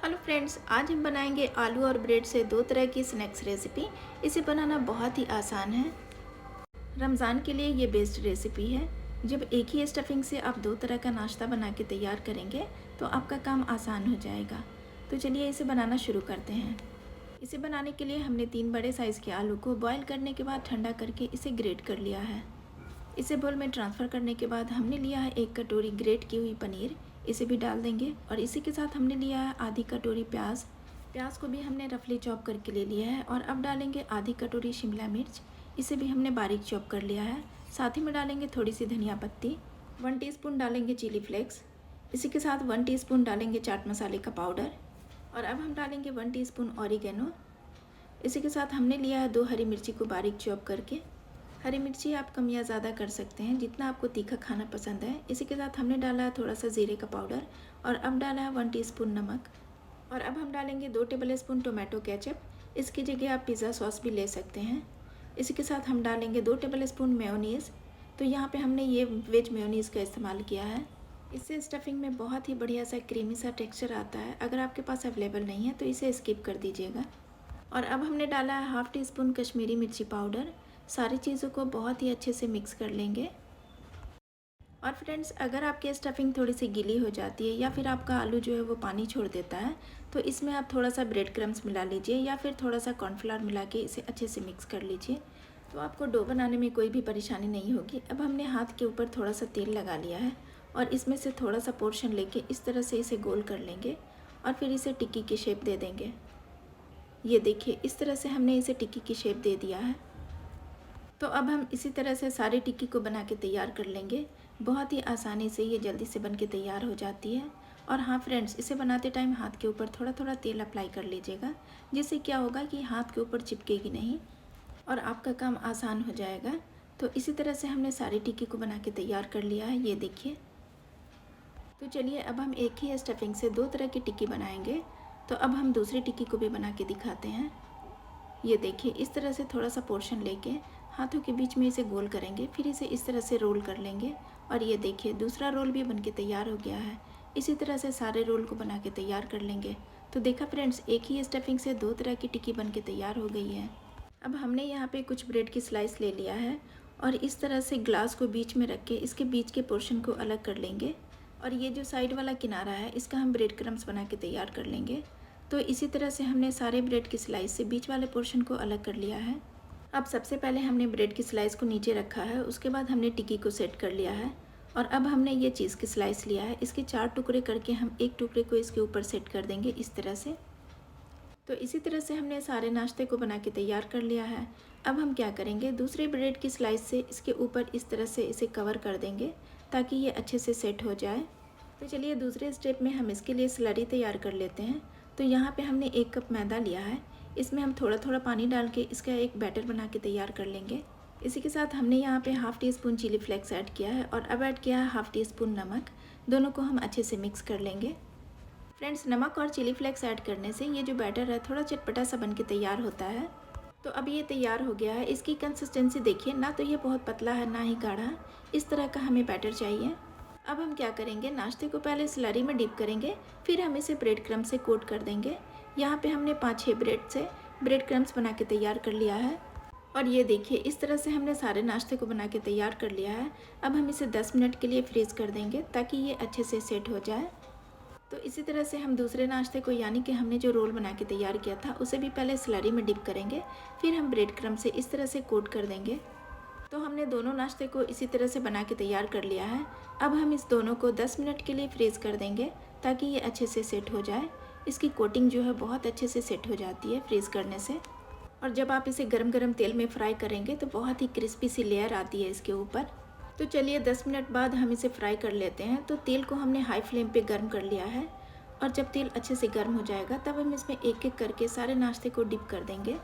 Hello friends, आज हम बनाएंगे आलू और ब्रेड से दो तरह की स्नैक्स रेसिपी। इसे बनाना बहुत ही आसान है। रमज़ान के लिए ये बेस्ट रेसिपी है। जब एक ही स्टफिंग से आप दो तरह का नाश्ता बना के तैयार करेंगे तो आपका काम आसान हो जाएगा। तो चलिए इसे बनाना शुरू करते हैं। इसे बनाने के लिए हमने 3 बड़े साइज़ के आलू को बॉईल करने के बाद ठंडा करके इसे ग्रेट कर लिया है। इसे बोल में ट्रांसफ़र करने के बाद हमने लिया है 1 कटोरी ग्रेट की हुई पनीर। इसे भी डाल देंगे और इसी के साथ हमने लिया है आधी कटोरी प्याज। प्याज को भी हमने रफली चॉप करके ले लिया है। और अब डालेंगे आधी कटोरी शिमला मिर्च। इसे भी हमने बारीक चॉप कर लिया है। साथ ही में डालेंगे थोड़ी सी धनिया पत्ती। 1 टीस्पून डालेंगे चिली फ्लेक्स। इसी के साथ 1 टीस्पून डालेंगे चाट मसाले का पाउडर। और अब हम डालेंगे 1 टीस्पून ऑरिगेनो। इसी के साथ हमने लिया है 2 हरी मिर्ची को बारीक चॉप करके। हरी मिर्ची आप कम या ज़्यादा कर सकते हैं जितना आपको तीखा खाना पसंद है। इसी के साथ हमने डाला है थोड़ा सा ज़ीरे का पाउडर। और अब डाला है 1 टीस्पून नमक। और अब हम डालेंगे 2 टेबलस्पून टोमेटो केचप। इसकी जगह आप पिज़्ज़ा सॉस भी ले सकते हैं। इसी के साथ हम डालेंगे 2 टेबलस्पून मेयोनीज़। तो यहाँ पे हमने ये वेज मेयोनीज़ का इस्तेमाल किया है। इससे स्टफिंग में बहुत ही बढ़िया सा क्रीमी सा टेक्सचर आता है। अगर आपके पास अवेलेबल नहीं है तो इसे स्किप कर दीजिएगा। और अब हमने डाला है हाफ़ टीस्पून कश्मीरी मिर्ची पाउडर। सारी चीज़ों को बहुत ही अच्छे से मिक्स कर लेंगे। और फ्रेंड्स, अगर आपकी स्टफिंग थोड़ी सी गीली हो जाती है या फिर आपका आलू जो है वो पानी छोड़ देता है तो इसमें आप थोड़ा सा ब्रेड क्रम्स मिला लीजिए या फिर थोड़ा सा कॉर्नफ्लावर मिला के इसे अच्छे से मिक्स कर लीजिए। तो आपको डो बनाने में कोई भी परेशानी नहीं होगी। अब हमने हाथ के ऊपर थोड़ा सा तेल लगा लिया है और इसमें से थोड़ा सा पोर्शन लेके इस तरह से इसे गोल कर लेंगे और फिर इसे टिक्की की शेप दे देंगे। ये देखिए, इस तरह से हमने इसे टिक्की की शेप दे दिया है। तो अब हम इसी तरह से सारी टिक्की को बना के तैयार कर लेंगे। बहुत ही आसानी से ये जल्दी से बन के तैयार हो जाती है। और हाँ फ्रेंड्स, इसे बनाते टाइम हाथ के ऊपर थोड़ा थोड़ा तेल अप्लाई कर लीजिएगा, जिससे क्या होगा कि हाथ के ऊपर चिपकेगी नहीं और आपका काम आसान हो जाएगा। तो इसी तरह से हमने सारी टिक्की को बना के तैयार कर लिया है, ये देखिए। तो चलिए अब हम एक ही स्टफिंग से दो तरह की टिक्की बनाएंगे। तो अब हम दूसरी टिक्की को भी बना के दिखाते हैं। ये देखिए, इस तरह से थोड़ा सा पोर्शन लेके हाथों के बीच में इसे गोल करेंगे, फिर इसे इस तरह से रोल कर लेंगे। और ये देखिए, दूसरा रोल भी बनके तैयार हो गया है। इसी तरह से सारे रोल को बना के तैयार कर लेंगे। तो देखा फ्रेंड्स, एक ही स्टफिंग से दो तरह की टिक्की बनके तैयार हो गई है। अब हमने यहाँ पे कुछ ब्रेड की स्लाइस ले लिया है और इस तरह से ग्लास को बीच में रख के इसके बीच के पोर्शन को अलग कर लेंगे। और ये जो साइड वाला किनारा है इसका हम ब्रेड क्रम्स बना के तैयार कर लेंगे। तो इसी तरह से हमने सारे ब्रेड की स्लाइस से बीच वाले पोर्शन को अलग कर लिया है। अब सबसे पहले हमने ब्रेड की स्लाइस को नीचे रखा है, उसके बाद हमने टिक्की को सेट कर लिया है। और अब हमने ये चीज़ की स्लाइस लिया है, इसके 4 टुकड़े करके हम एक टुकड़े को इसके ऊपर सेट कर देंगे इस तरह से। तो इसी तरह से हमने सारे नाश्ते को बना के तैयार कर लिया है। अब हम क्या करेंगे, दूसरे ब्रेड की स्लाइस से इसके ऊपर इस तरह से इसे कवर कर देंगे ताकि ये अच्छे से सेट हो जाए। तो चलिए दूसरे स्टेप में हम इसके लिए स्लरी तैयार कर लेते हैं। तो यहाँ पे हमने 1 कप मैदा लिया है। इसमें हम थोड़ा थोड़ा पानी डाल के इसका एक बैटर बना के तैयार कर लेंगे। इसी के साथ हमने यहाँ पे half teaspoon chilli flakes add किया है और अब ऐड किया है हाफ़ टी स्पून नमक। दोनों को हम अच्छे से मिक्स कर लेंगे। फ्रेंड्स, नमक और चिली फ्लेक्स ऐड करने से ये जो बैटर है थोड़ा चटपटा सा बन के तैयार होता है। तो अब ये तैयार हो गया है। इसकी कंसिस्टेंसी देखिए, ना तो ये बहुत पतला है ना ही गाढ़ा। इस तरह का हमें बैटर चाहिए। अब हम क्या करेंगे, नाश्ते को पहले स्लरी में डिप करेंगे, फिर हम इसे ब्रेड क्रम्ब से कोट कर देंगे। यहाँ पे हमने 5-6 ब्रेड से ब्रेड क्रम्ब्स बना के तैयार कर लिया है। और ये देखिए, इस तरह से हमने सारे नाश्ते को बना के तैयार कर लिया है। अब हम इसे 10 मिनट के लिए फ्रीज़ कर देंगे ताकि ये अच्छे से सेट हो जाए। तो इसी तरह से हम दूसरे नाश्ते को, यानी कि हमने जो रोल बना के तैयार किया था, उसे भी पहले स्लरी में डिप करेंगे, फिर हम ब्रेड क्रम्ब से इस तरह से कोट कर देंगे। तो हमने दोनों नाश्ते को इसी तरह से बना के तैयार कर लिया है। अब हम इस दोनों को 10 मिनट के लिए फ्रीज़ कर देंगे ताकि ये अच्छे से सेट हो जाए। इसकी कोटिंग जो है बहुत अच्छे से सेट हो जाती है फ्रीज़ करने से। और जब आप इसे गरम गरम तेल में फ्राई करेंगे तो बहुत ही क्रिस्पी सी लेयर आती है इसके ऊपर। तो चलिए 10 मिनट बाद हम इसे फ्राई कर लेते हैं। तो तेल को हमने हाई फ्लेम पे गर्म कर लिया है और जब तेल अच्छे से गर्म हो जाएगा तब हम इसमें एक एक करके सारे नाश्ते को डिप कर देंगे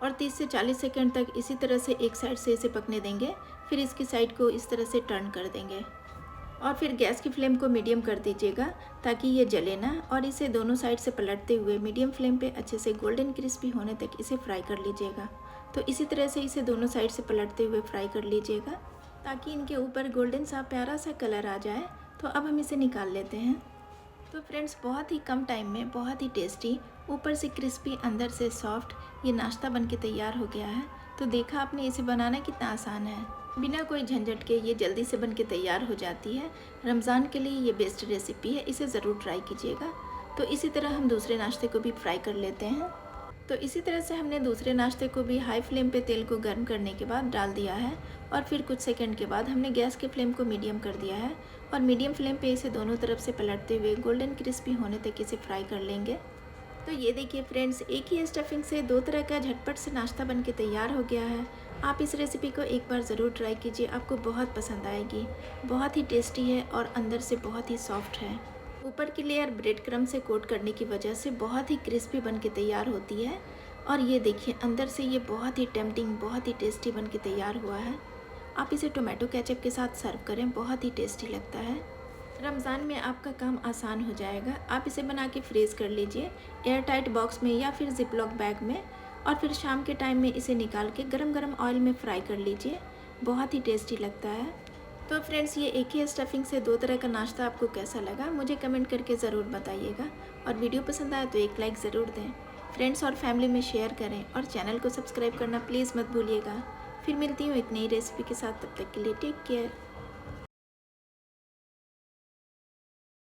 और 30 से 40 सेकंड तक इसी तरह से एक साइड से इसे पकने देंगे। फिर इसकी साइड को इस तरह से टर्न कर देंगे और फिर गैस की फ्लेम को मीडियम कर दीजिएगा ताकि ये जले ना। और इसे दोनों साइड से पलटते हुए मीडियम फ्लेम पे अच्छे से गोल्डन क्रिस्पी होने तक इसे फ्राई कर लीजिएगा। तो इसी तरह से इसे दोनों साइड से पलटते हुए फ्राई कर लीजिएगा ताकि इनके ऊपर गोल्डन सा प्यारा सा कलर आ जाए। तो अब हम इसे निकाल लेते हैं। तो फ्रेंड्स बहुत ही कम टाइम में बहुत ही टेस्टी, ऊपर से क्रिस्पी अंदर से सॉफ्ट ये नाश्ता बन के तैयार हो गया है। तो देखा आपने, इसे बनाना कितना आसान है। बिना कोई झंझट के ये जल्दी से बन के तैयार हो जाती है। रमज़ान के लिए ये बेस्ट रेसिपी है, इसे ज़रूर ट्राई कीजिएगा। तो इसी तरह हम दूसरे नाश्ते को भी फ्राई कर लेते हैं। तो इसी तरह से हमने दूसरे नाश्ते को भी हाई फ्लेम पे तेल को गर्म करने के बाद डाल दिया है और फिर कुछ सेकंड के बाद हमने गैस के फ्लेम को मीडियम कर दिया है और मीडियम फ्लेम पे इसे दोनों तरफ से पलटते हुए गोल्डन क्रिस्पी होने तक इसे फ्राई कर लेंगे। तो ये देखिए फ्रेंड्स, एक ही स्टफिंग से दो तरह का झटपट से नाश्ता बन के तैयार हो गया है। आप इस रेसिपी को एक बार ज़रूर ट्राई कीजिए, आपको बहुत पसंद आएगी। बहुत ही टेस्टी है और अंदर से बहुत ही सॉफ्ट है। ऊपर की लेयर ब्रेड क्रम्ब से कोट करने की वजह से बहुत ही क्रिस्पी बन के तैयार होती है। और ये देखिए अंदर से ये बहुत ही टेम्पटिंग, बहुत ही टेस्टी बन के तैयार हुआ है। आप इसे टोमेटो केचप के साथ सर्व करें, बहुत ही टेस्टी लगता है। रमज़ान में आपका काम आसान हो जाएगा। आप इसे बना के फ्रीज़ कर लीजिए एयर टाइट बॉक्स में या फिर जिपलॉक बैग में, और फिर शाम के टाइम में इसे निकाल के गरम गरम ऑयल में फ्राई कर लीजिए, बहुत ही टेस्टी लगता है। तो फ्रेंड्स, ये एक ही स्टफिंग से दो तरह का नाश्ता आपको कैसा लगा मुझे कमेंट करके ज़रूर बताइएगा। और वीडियो पसंद आए तो एक लाइक ज़रूर दें, फ्रेंड्स और फैमिली में शेयर करें और चैनल को सब्सक्राइब करना प्लीज़ मत भूलिएगा। फिर मिलती हूँ एक नई रेसिपी के साथ, तब तक के लिए टेक केयर।